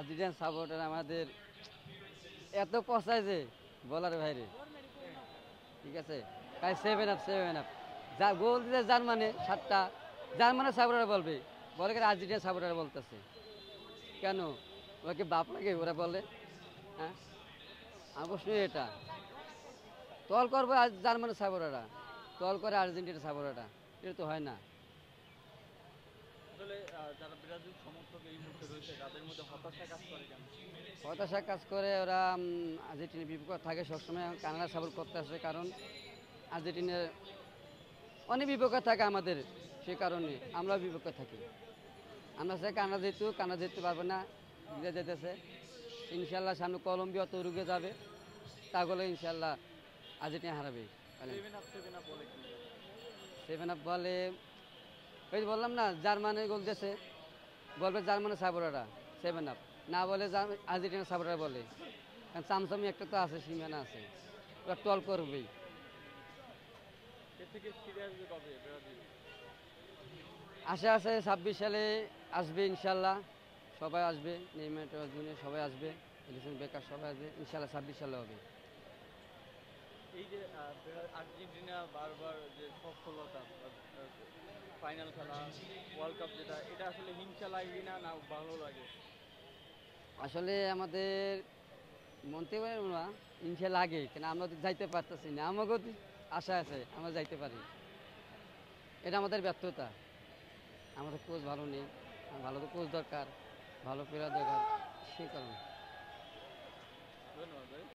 Argentina supporter আমাদের এত পচায় যে বলার বাইরে। ঠিক আছে, তাই 7 আপ যা গোল দিতে জার্মানি 7টা, জার্মানের সাপোর্টার বলবে, বলে কেন আর্জেন্টিনা সাপোর্টার বলতেছে কেন? ওরা কি বাপ লাগে ওরা বলে? হ্যাঁ, আমার প্রশ্ন এটা। তল করবে জার্মানের সাপোর্টাররা, তল করে আর্জেন্টিনা সাপোর্টাররা, এটা তো হয় না। আসলে যারা ব্রাজিল সমর্থক এই মুহূর্তে রয়েছে তাদের মধ্যে হতাশা কাজ করে কেন? হতাশা কাজ করে ওরা আর্জেন্টিনার বিপক্ষ থাকে সবসময়, কানাডা সাপোর্ট করতে আসে, কারণ আর্জেন্টিনার অনেক বিপক্ষে থাকে আমাদের, সে কারণে আমরাও বিপক্ষে থাকি। আমরা চাই কানাডা যেতে পারবে না, জিতে যেতেছে ইনশাল্লাহ। সামনে কলম্বিয়া তো রুগে যাবে, তাহলে ইনশাল্লাহ আর্জেন্টিনা হারাবে। 7 আপ বলে কি? 7 আপ বলে, ওই যে বললাম না জার্মানি গোল দিয়েছে, বলবে জার্মানি সাপোর্টাররা 7 আপ, না বলে আর্জেন্টিনা সাপোর্টার বলে, কারণ চামচামি একটা তো আছে, সীমানা আছে, ওরা টল করবেই। এর থেকে ফিরে আসবে কবে ব্রাজিল? আশা আছে 26 সালে আসবে ইনশাল্লাহ, সবাই আসবে, নেইমার জুনিয়র সবাই আসবে, এলিসন বেকার সবাই আসবে ইনশাল্লাহ, 26 সালে হবে। এই যে আর্জেন্টিনা বারবার যে সফলতা, ফাইনাল খেলা, ওয়ার্ল্ড কাপ যেটা, এটা আসলে হিংসা লাগে না, না ভালো লাগে? আসলে আমাদের মনতে পারে না, ইনশা লাগে, কেন আমরা তো যাইতে পারতেছি না, আমাকেও তো আশা আছে আমরা যাইতে পারি, এটা আমাদের ব্যর্থতা। আমাদের কোচ ভালো নেই, ভালো তো কোচ দরকার, ভালো প্লেয়ার দরকার, সেই কারণে। ধন্যবাদ ভাই।